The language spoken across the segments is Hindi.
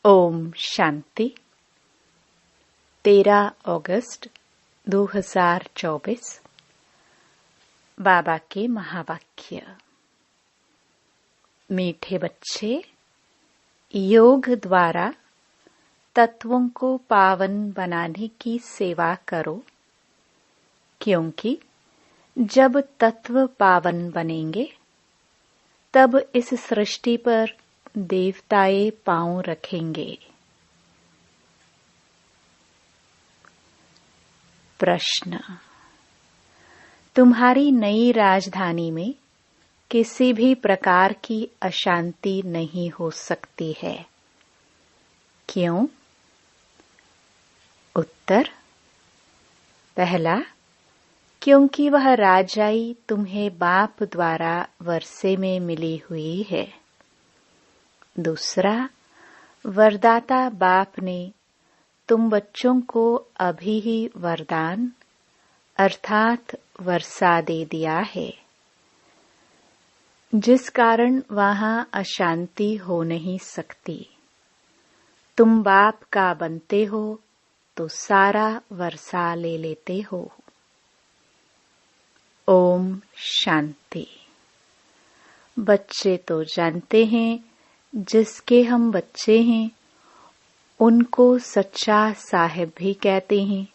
ओम शांति। 13 अगस्त 2024। बाबा के महावाक्य। मीठे बच्चे, योग द्वारा तत्वों को पावन बनाने की सेवा करो, क्योंकि जब तत्व पावन बनेंगे तब इस सृष्टि पर देवताए पांव रखेंगे। प्रश्न: तुम्हारी नई राजधानी में किसी भी प्रकार की अशांति नहीं हो सकती है, क्यों? उत्तर: पहला, क्योंकि वह राजाई तुम्हें बाप द्वारा वर्षे में मिली हुई है। दूसरा, वरदाता बाप ने तुम बच्चों को अभी ही वरदान अर्थात वर्षा दे दिया है, जिस कारण वहां अशांति हो नहीं सकती। तुम बाप का बनते हो तो सारा वर्षा ले लेते हो। ओम शांति। बच्चे तो जानते हैं, जिसके हम बच्चे हैं उनको सच्चा साहिब भी कहते हैं।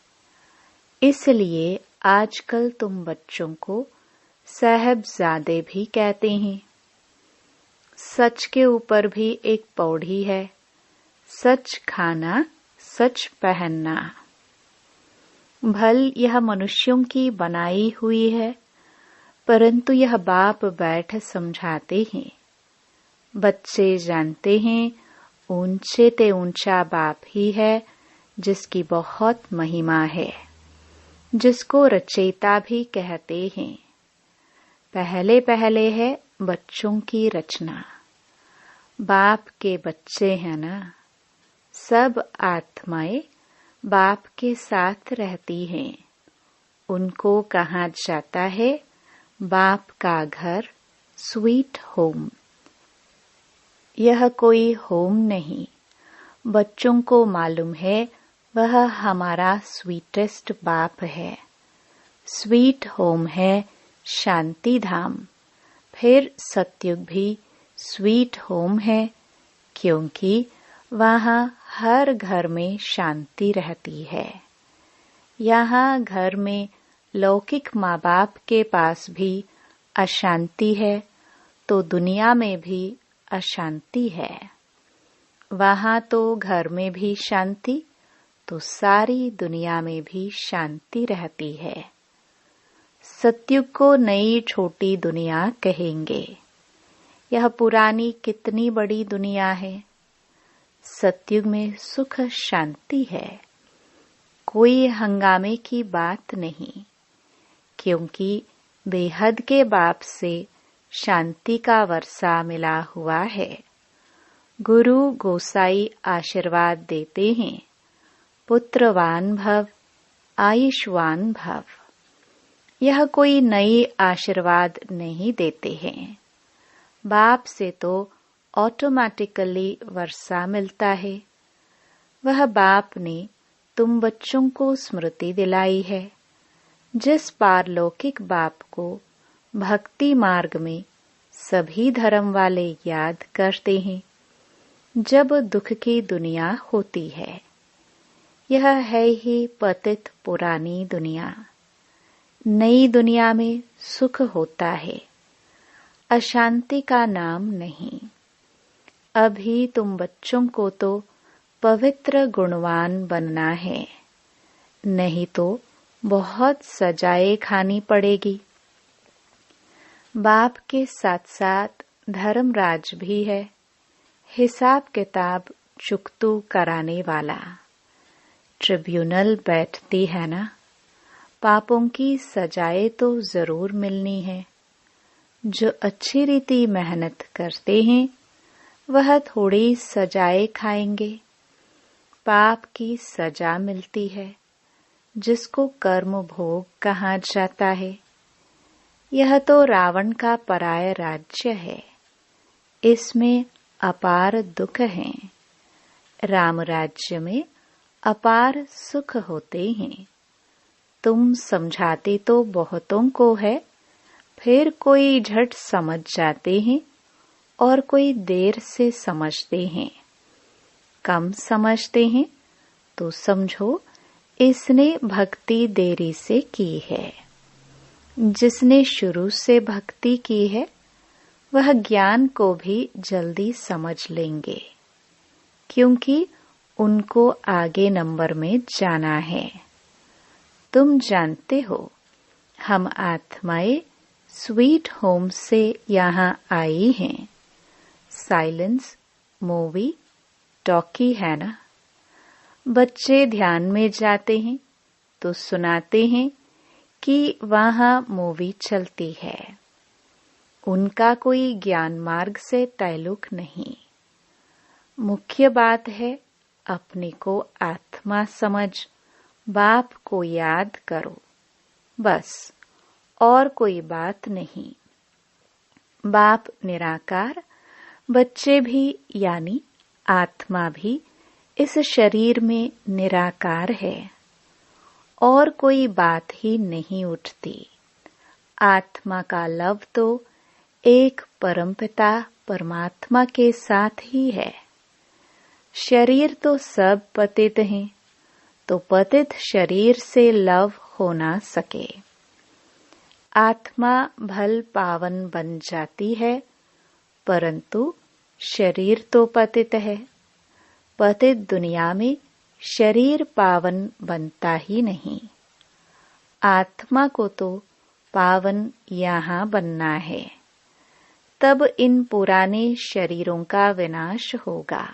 इसलिए आजकल तुम बच्चों को साहिबजादे भी कहते हैं। सच के ऊपर भी एक पौड़ी है, सच खाना सच पहनना। भल यह मनुष्यों की बनाई हुई है, परंतु यह बाप बैठ समझाते हैं। बच्चे जानते हैं, ऊंचे ते ऊंचा बाप ही है, जिसकी बहुत महिमा है, जिसको रचयिता भी कहते हैं। पहले पहले है बच्चों की रचना। बाप के बच्चे हैं ना। सब आत्माएं बाप के साथ रहती हैं। उनको कहा जाता है बाप का घर, स्वीट होम। यह कोई होम नहीं। बच्चों को मालूम है वह हमारा स्वीटेस्ट बाप है। स्वीट होम है शांति धाम। फिर सतयुग भी स्वीट होम है, क्योंकि वहाँ हर घर में शांति रहती है। यहाँ घर में लौकिक माँ बाप के पास भी अशांति है, तो दुनिया में भी अशांति है। वहाँ तो घर में भी शांति, तो सारी दुनिया में भी शांति रहती है। सतयुग को नई छोटी दुनिया कहेंगे। यह पुरानी कितनी बड़ी दुनिया है। सतयुग में सुख शांति है, कोई हंगामे की बात नहीं, क्योंकि बेहद के बाप से शांति का वर्षा मिला हुआ है। गुरु गोसाई आशीर्वाद देते हैं, पुत्रवान भव, आयुष्वान भव। यह कोई नई आशीर्वाद नहीं देते हैं। बाप से तो ऑटोमेटिकली वर्षा मिलता है। वह बाप ने तुम बच्चों को स्मृति दिलाई है, जिस पारलौकिक बाप को भक्ति मार्ग में सभी धर्म वाले याद करते हैं जब दुख की दुनिया होती है। यह है ही पतित पुरानी दुनिया। नई दुनिया में सुख होता है, अशांति का नाम नहीं। अभी तुम बच्चों को तो पवित्र गुणवान बनना है, नहीं तो बहुत सजाएं खानी पड़ेगी। बाप के साथ साथ धर्मराज भी है, हिसाब किताब चुकतू कराने वाला। ट्रिब्यूनल बैठती है ना। पापों की सजाएं तो जरूर मिलनी है। जो अच्छी रीति मेहनत करते हैं वह थोड़ी सजाएं खाएंगे। पाप की सजा मिलती है, जिसको कर्म भोग कहा जाता है। यह तो रावण का पराया राज्य है। इसमें अपार दुख हैं। राम राज्य में अपार सुख होते हैं। तुम समझाते तो बहुतों को है, फिर कोई झट समझ जाते हैं और कोई देर से समझते हैं। कम समझते हैं तो समझो इसने भक्ति देरी से की है। जिसने शुरू से भक्ति की है वह ज्ञान को भी जल्दी समझ लेंगे, क्योंकि उनको आगे नंबर में जाना है। तुम जानते हो हम आत्माएं स्वीट होम से यहाँ आई हैं। साइलेंस मूवी टॉकी है ना। बच्चे ध्यान में जाते हैं तो सुनाते हैं कि वहाँ मूवी चलती है। उनका कोई ज्ञान मार्ग से ताल्लुक नहीं। मुख्य बात है अपने को आत्मा समझ, बाप को याद करो, बस और कोई बात नहीं। बाप निराकार, बच्चे भी यानी आत्मा भी इस शरीर में निराकार है और कोई बात ही नहीं उठती। आत्मा का लव तो एक परमपिता परमात्मा के साथ ही है। शरीर तो सब पतित हैं, तो पतित शरीर से लव हो ना सके। आत्मा भल पावन बन जाती है, परंतु शरीर तो पतित है। पतित दुनिया में शरीर पावन बनता ही नहीं। आत्मा को तो पावन यहाँ बनना है, तब इन पुराने शरीरों का विनाश होगा।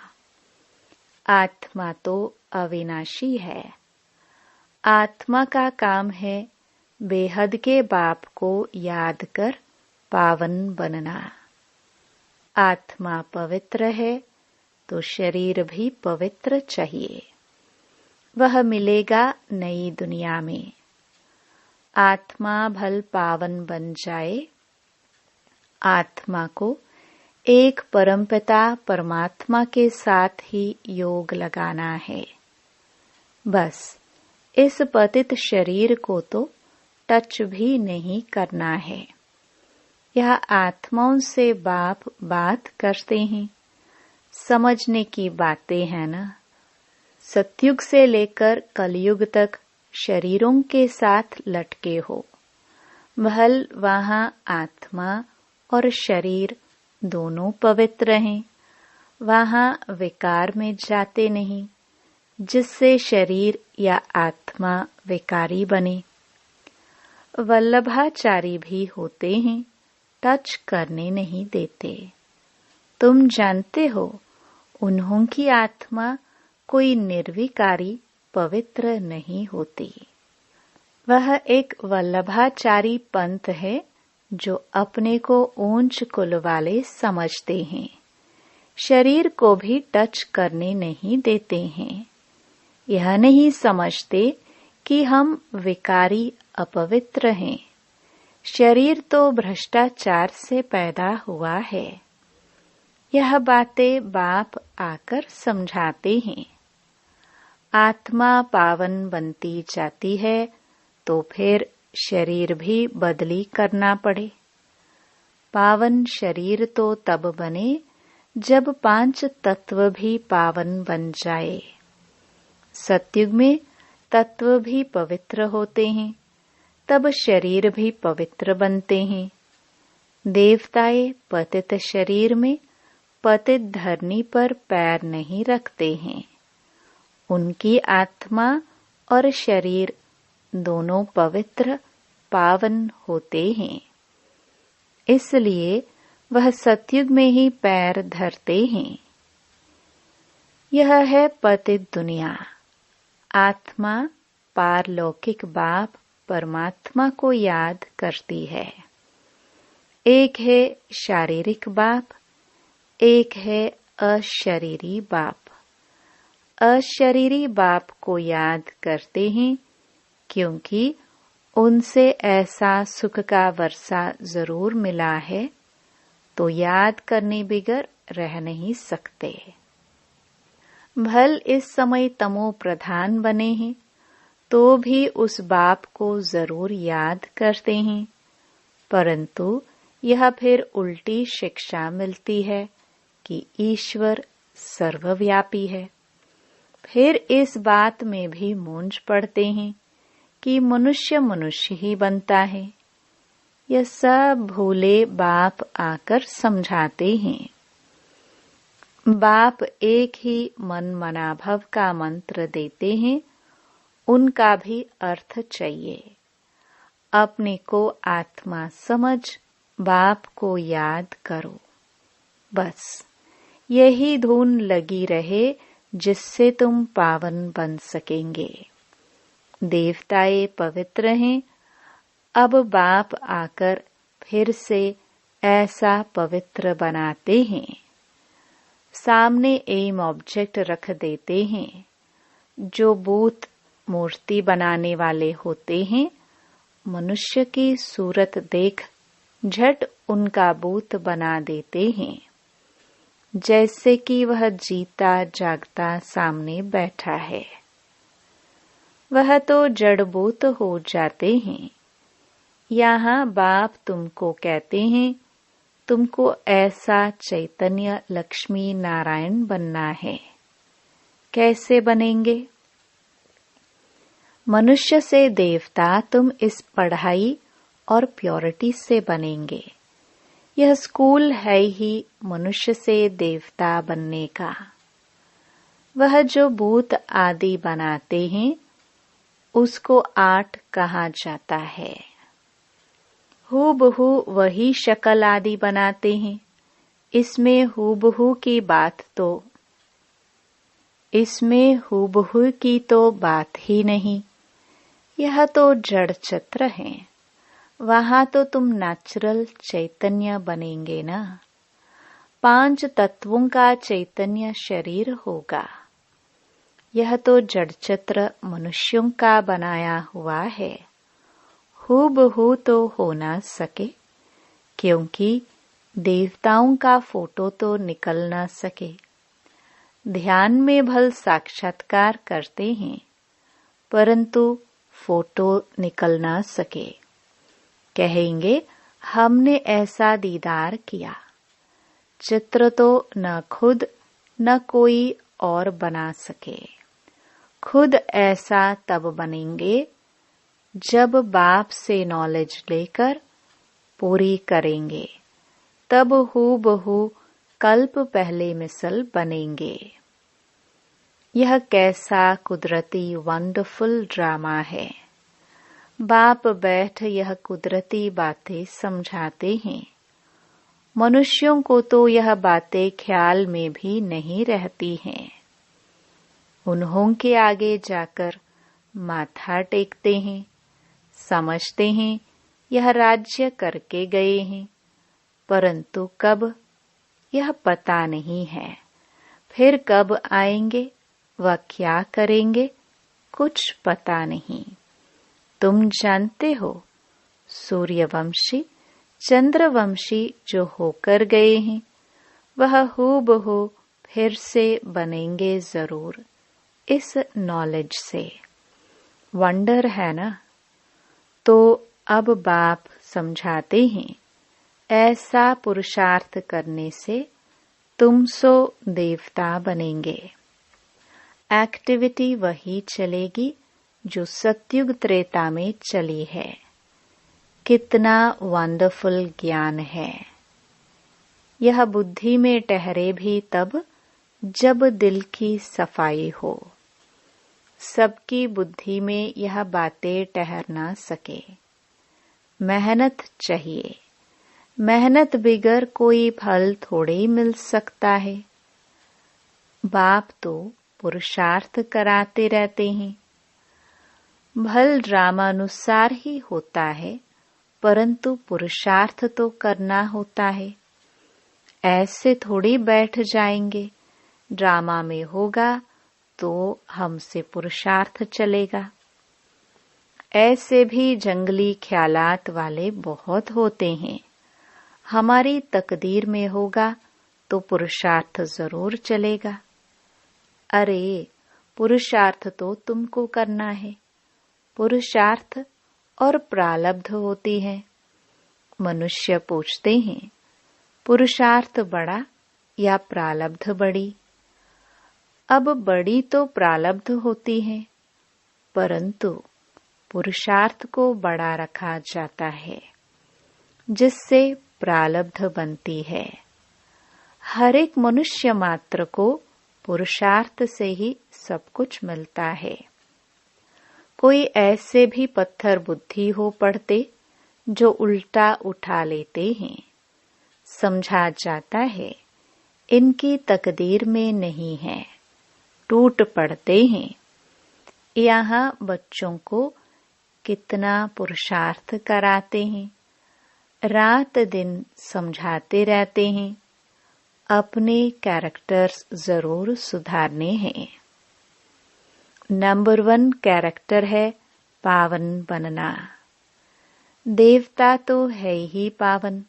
आत्मा तो अविनाशी है। आत्मा का काम है बेहद के बाप को याद कर पावन बनना। आत्मा पवित्र है तो शरीर भी पवित्र चाहिए। वह मिलेगा नई दुनिया में। आत्मा भल पावन बन जाए। आत्मा को एक परमपिता परमात्मा के साथ ही योग लगाना है। बस इस पतित शरीर को तो टच भी नहीं करना है। यह आत्माओं से बाप बात करते हैं। समझने की बातें हैं ना। सतयुग से लेकर कलयुग तक शरीरों के साथ लटके हो। भल वहाँ आत्मा और शरीर दोनों पवित्र हैं। वहाँ विकार में जाते नहीं, जिससे शरीर या आत्मा विकारी बने। वल्लभाचारी भी होते हैं, टच करने नहीं देते। तुम जानते हो उन्हों की आत्मा कोई निर्विकारी पवित्र नहीं होती। वह एक वल्लभाचारी पंथ है जो अपने को ऊंच कुल वाले समझते हैं। शरीर को भी टच करने नहीं देते हैं। यह नहीं समझते कि हम विकारी अपवित्र हैं। शरीर तो भ्रष्टाचार से पैदा हुआ है। यह बातें बाप आकर समझाते हैं। आत्मा पावन बनती जाती है तो फिर शरीर भी बदली करना पड़े। पावन शरीर तो तब बने जब 5 तत्व भी पावन बन जाए। सतयुग में तत्व भी पवित्र होते हैं, तब शरीर भी पवित्र बनते हैं। देवताएं पतित शरीर में पतित धरनी पर पैर नहीं रखते हैं। उनकी आत्मा और शरीर दोनों पवित्र पावन होते हैं, इसलिए वह सतयुग में ही पैर धरते हैं। यह है पतित दुनिया। आत्मा पारलौकिक बाप परमात्मा को याद करती है। एक है शारीरिक बाप, एक है अशरीरी बाप। अशरीरी बाप को याद करते हैं क्योंकि उनसे ऐसा सुख का वर्षा जरूर मिला है, तो याद करने बिगर रह नहीं सकते। भल इस समय तमो प्रधान बने हैं तो भी उस बाप को जरूर याद करते हैं, परंतु यह फिर उल्टी शिक्षा मिलती है कि ईश्वर सर्वव्यापी है। फिर इस बात में भी मूंझ पड़ते हैं कि मनुष्य मनुष्य ही बनता है। यह सब भोले बाप आकर समझाते हैं। बाप एक ही मन मनाभव का मंत्र देते हैं, उनका भी अर्थ चाहिए। अपने को आत्मा समझ बाप को याद करो, बस यही धुन लगी रहे जिससे तुम पावन बन सकेंगे। देवताएं पवित्र हैं, अब बाप आकर फिर से ऐसा पवित्र बनाते हैं। सामने एम ऑब्जेक्ट रख देते हैं। जो बूत मूर्ति बनाने वाले होते हैं, मनुष्य की सूरत देख झट उनका बूत बना देते हैं, जैसे कि वह जीता जागता सामने बैठा है। वह तो जड़बूत हो जाते हैं। यहाँ बाप तुमको कहते हैं, तुमको ऐसा चैतन्य लक्ष्मी नारायण बनना है। कैसे बनेंगे? मनुष्य से देवता तुम इस पढ़ाई और प्योरिटी से बनेंगे। यह स्कूल है ही मनुष्य से देवता बनने का। वह जो भूत आदि बनाते हैं उसको आर्ट कहा जाता है। हूबहू वही शक्ल आदि बनाते हैं। इसमें हूबहू की तो बात ही नहीं। यह तो जड़ चित्र है। वहां तो तुम नेचुरल चैतन्य बनेंगे ना। 5 तत्वों का चैतन्य शरीर होगा। यह तो जड़ चित्र मनुष्यों का बनाया हुआ है। हूबहू तो हो ना सके, क्योंकि देवताओं का फोटो तो निकल ना सके। ध्यान में भल साक्षात्कार करते हैं, परंतु फोटो निकल ना सके। कहेंगे हमने ऐसा दीदार किया। चित्र तो न खुद न कोई और बना सके। खुद ऐसा तब बनेंगे जब बाप से नॉलेज लेकर पूरी करेंगे, तब हूबहू कल्प पहले मिसल बनेंगे। यह कैसा कुदरती वंडरफुल ड्रामा है। बाप बैठ यह कुदरती बातें समझाते हैं। मनुष्यों को तो यह बातें ख्याल में भी नहीं रहती हैं। उन्हों के आगे जाकर माथा टेकते हैं, समझते हैं यह राज्य करके गए हैं, परंतु कब यह पता नहीं है। फिर कब आएंगे व क्या करेंगे कुछ पता नहीं। तुम जानते हो, सूर्यवंशी चंद्रवंशी जो होकर गए हैं, वह हूबहू फिर से बनेंगे जरूर इस नॉलेज से। वंडर है ना। तो अब बाप समझाते हैं, ऐसा पुरुषार्थ करने से तुम सो देवता बनेंगे। एक्टिविटी वही चलेगी जो सतयुग त्रेता में चली है। कितना वंडरफुल ज्ञान है। यह बुद्धि में ठहरे भी तब जब दिल की सफाई हो। सबकी बुद्धि में यह बातें ठहर ना सके। मेहनत चाहिए। मेहनत बिगर कोई फल थोड़े ही मिल सकता है। बाप तो पुरुषार्थ कराते रहते हैं। भल ड्रामानुसार ही होता है, परंतु पुरुषार्थ तो करना होता है। ऐसे थोड़ी बैठ जाएंगे, ड्रामा में होगा तो हमसे पुरुषार्थ चलेगा। ऐसे भी जंगली ख्यालात वाले बहुत होते हैं। हमारी तकदीर में होगा तो पुरुषार्थ जरूर चलेगा। अरे, पुरुषार्थ तो तुमको करना है। पुरुषार्थ और प्रारब्ध होती है। मनुष्य पूछते हैं, पुरुषार्थ बड़ा या प्रारब्ध बड़ी? अब बड़ी तो प्रारब्ध होती है, परंतु पुरुषार्थ को बड़ा रखा जाता है, जिससे प्रारब्ध बनती है। हर एक मनुष्य मात्र को पुरुषार्थ से ही सब कुछ मिलता है। कोई ऐसे भी पत्थर बुद्धि हो पड़ते जो उल्टा उठा लेते हैं। समझा जाता है इनकी तकदीर में नहीं है, टूट पड़ते हैं। यहाँ बच्चों को कितना पुरुषार्थ कराते हैं, रात दिन समझाते रहते हैं। अपने कैरेक्टर्स जरूर सुधारने हैं। नंबर 1 कैरेक्टर है पावन बनना। देवता तो है ही पावन,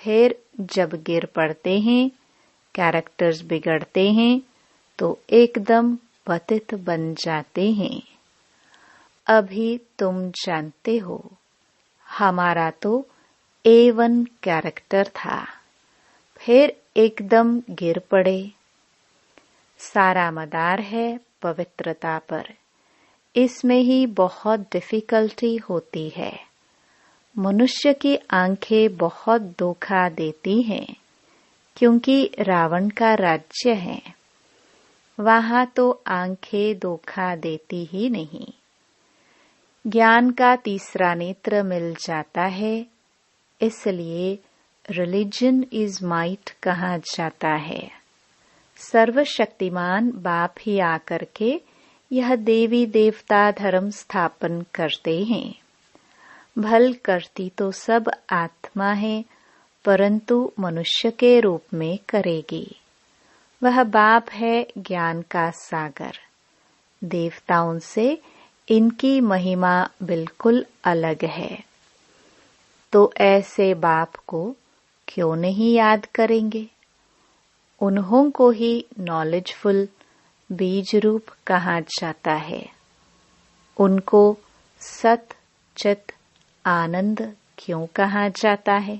फिर जब गिर पड़ते हैं, कैरेक्टर्स बिगड़ते हैं, तो एकदम पतित बन जाते हैं। अभी तुम जानते हो, हमारा तो A1 कैरेक्टर था, फिर एकदम गिर पड़े। सारा मदार है पवित्रता पर, इसमें ही बहुत डिफिकल्टी होती है। मनुष्य की आंखें बहुत धोखा देती हैं, क्योंकि रावण का राज्य है। वहां तो आंखें धोखा देती ही नहीं। ज्ञान का तीसरा नेत्र मिल जाता है, इसलिए रिलीजन इज माइट कहा जाता है। सर्वशक्तिमान बाप ही आकर के यह देवी देवता धर्म स्थापन करते हैं। भल करती तो सब आत्मा है, परंतु मनुष्य के रूप में करेगी। वह बाप है ज्ञान का सागर। देवताओं से इनकी महिमा बिल्कुल अलग है। तो ऐसे बाप को क्यों नहीं याद करेंगे? उन्हों को ही नॉलेजफुल बीज रूप कहा जाता है। उनको सत चित आनंद क्यों कहा जाता है?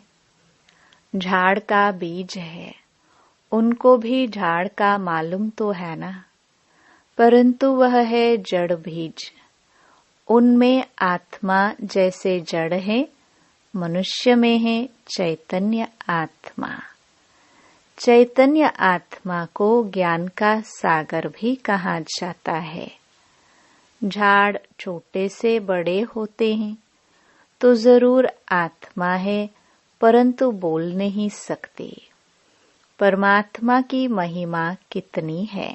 झाड़ का बीज है, उनको भी झाड़ का मालूम तो है ना, परंतु वह है जड़ बीज। उनमें आत्मा जैसे जड़ है, मनुष्य में है चैतन्य आत्मा। चैतन्य आत्मा को ज्ञान का सागर भी कहा जाता है। झाड़ छोटे से बड़े होते हैं तो जरूर आत्मा है, परंतु बोल नहीं सकते। परमात्मा की महिमा कितनी है।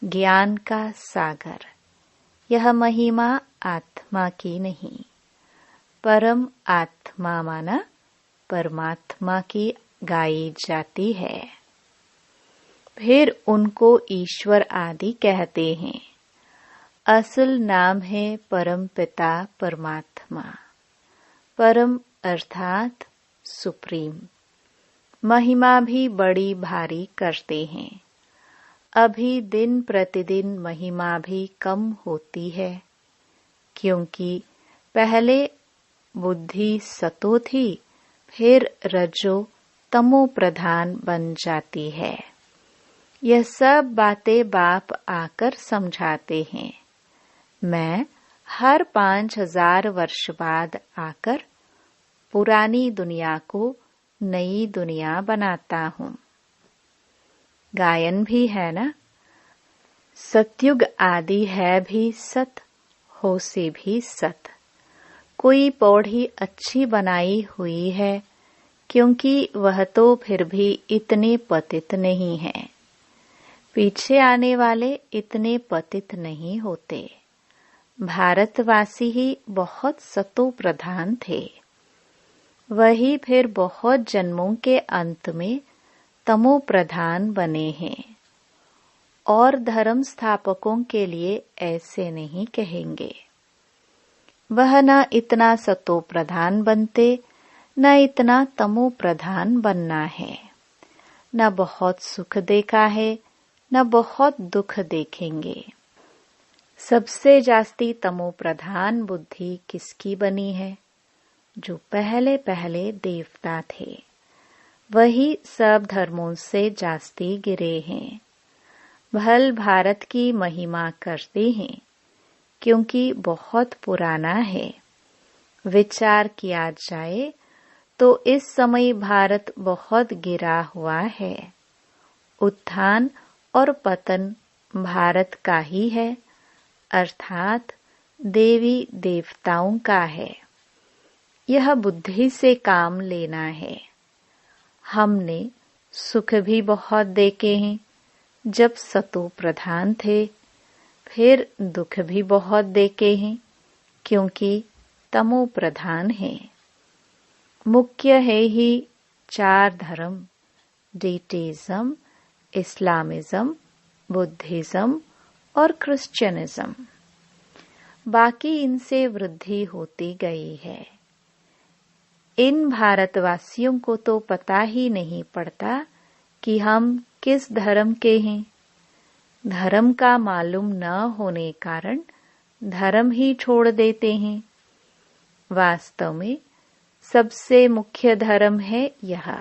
ज्ञान का सागर, यह महिमा आत्मा की नहीं, परम आत्मा माना परमात्मा की गाई जाती है। फिर उनको ईश्वर आदि कहते हैं। असल नाम है परम पिता परमात्मा। परम अर्थात सुप्रीम। महिमा भी बड़ी भारी करते हैं। अभी दिन प्रतिदिन महिमा भी कम होती है, क्योंकि पहले बुद्धि सतो थी, फिर रजो तमो प्रधान बन जाती है। यह सब बातें बाप आकर समझाते हैं। मैं हर 5000 वर्ष बाद आकर पुरानी दुनिया को नई दुनिया बनाता हूँ। गायन भी है ना, सतयुग आदि है भी सत, हो से भी सत। कोई पौड़ी अच्छी बनाई हुई है, क्योंकि वह तो फिर भी इतने पतित नहीं है। पीछे आने वाले इतने पतित नहीं होते। भारतवासी ही बहुत सतो प्रधान थे, वही फिर बहुत जन्मों के अंत में तमो प्रधान बने हैं। और धर्म स्थापकों के लिए ऐसे नहीं कहेंगे। वह न इतना सतो प्रधान बनते, न इतना तमो प्रधान बनना है। न बहुत सुख देखा है, न बहुत दुख देखेंगे। सबसे जास्ती तमो प्रधान बुद्धि किसकी बनी है? जो पहले पहले देवता थे, वही सब धर्मों से जास्ती गिरे हैं। भल भारत की महिमा करते हैं, क्योंकि बहुत पुराना है। विचार किया जाए तो इस समय भारत बहुत गिरा हुआ है। उत्थान और पतन भारत का ही है, अर्थात देवी देवताओं का है। यह बुद्धि से काम लेना है। हमने सुख भी बहुत देखे हैं जब सतो प्रधान थे, फिर दुख भी बहुत देखे हैं क्योंकि तमो प्रधान है। मुख्य है ही 4 धर्म, डेटिज्म, इस्लामिज्म, बुद्धिज्म और क्रिश्चियनिज्म। बाकी इनसे वृद्धि होती गई है। इन भारतवासियों को तो पता ही नहीं पड़ता कि हम किस धर्म के हैं। धर्म का मालूम न होने कारण धर्म ही छोड़ देते हैं। वास्तव में सबसे मुख्य धर्म है यह,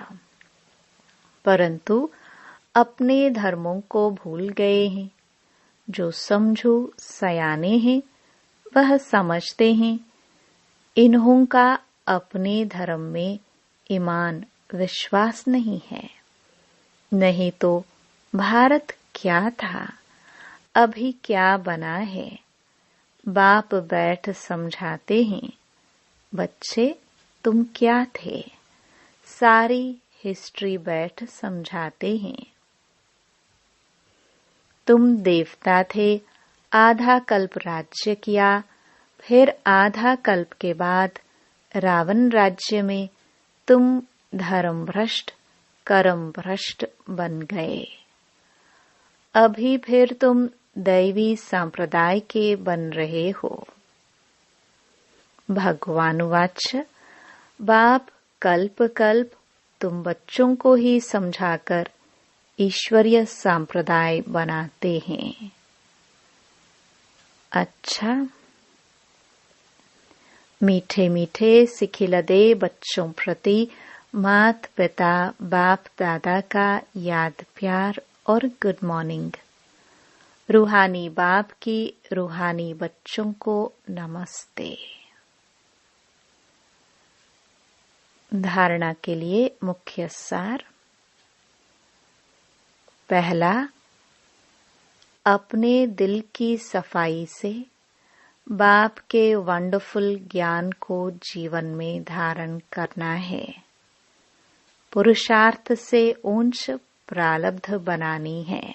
परंतु अपने धर्मों को भूल गए हैं। जो समझू सयाने हैं वह समझते हैं इन्हों का अपने धर्म में ईमान विश्वास नहीं है। नहीं तो भारत क्या था, अभी क्या बना है। बाप बैठ समझाते हैं, बच्चे तुम क्या थे। सारी हिस्ट्री बैठ समझाते हैं। तुम देवता थे, आधा कल्प राज्य किया, फिर आधा कल्प के बाद रावण राज्य में तुम धर्म भ्रष्ट कर्म भ्रष्ट बन गए। अभी फिर तुम दैवी संप्रदाय के बन रहे हो। भगवान वाच, बाप कल्प कल्प तुम बच्चों को ही समझाकर ईश्वरीय संप्रदाय बनाते हैं। अच्छा, मीठे मीठे सिखिलदे बच्चों प्रति मात पिता बाप दादा का याद प्यार और गुड मॉर्निंग। रूहानी बाप की रूहानी बच्चों को नमस्ते। धारणा के लिए मुख्य सार। पहला, अपने दिल की सफाई से बाप के वंडरफुल ज्ञान को जीवन में धारण करना है। पुरुषार्थ से ऊंच प्रारब्ध बनानी है।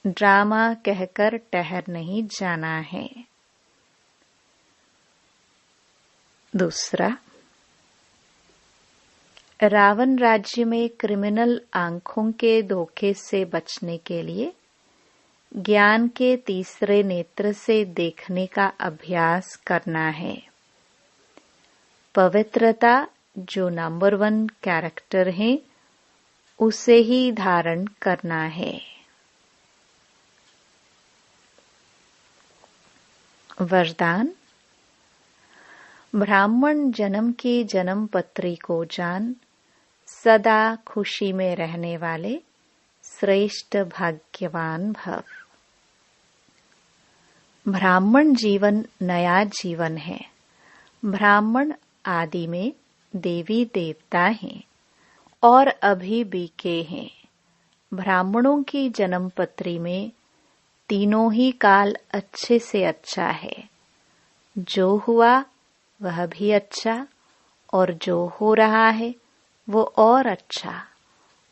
ड्रामा कहकर ठहर नहीं जाना है। दूसरा, रावण राज्य में क्रिमिनल आंखों के धोखे से बचने के लिए ज्ञान के तीसरे नेत्र से देखने का अभ्यास करना है। पवित्रता जो नंबर 1 कैरेक्टर है, उसे ही धारण करना है। वरदान। ब्राह्मण जन्म की जन्म पत्री को जान, सदा खुशी में रहने वाले श्रेष्ठ भाग्यवान भव। ब्राह्मण जीवन नया जीवन है। ब्राह्मण आदि में देवी देवता हैं और अभी बीके हैं। ब्राह्मणों की जन्म पत्री में तीनों ही काल अच्छे से अच्छा है। जो हुआ वह भी अच्छा, और जो हो रहा है वो और अच्छा,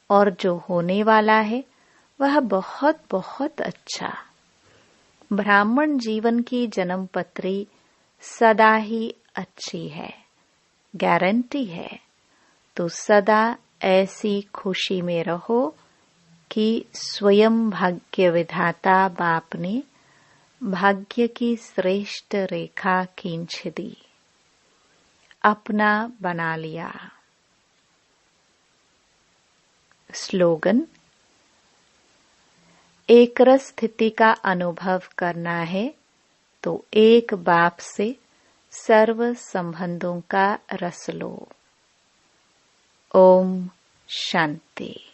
और जो होने वाला है वह बहुत बहुत अच्छा। ब्राह्मण जीवन की जन्म पत्री सदा ही अच्छी है, गारंटी है। तो सदा ऐसी खुशी में रहो कि स्वयं भाग्य विधाता बाप ने भाग्य की श्रेष्ठ रेखा खींच दी, अपना बना लिया। स्लोगन। एक रस स्थिति का अनुभव करना है तो एक बाप से सर्व संबंधों का रस लो। ओम शांति।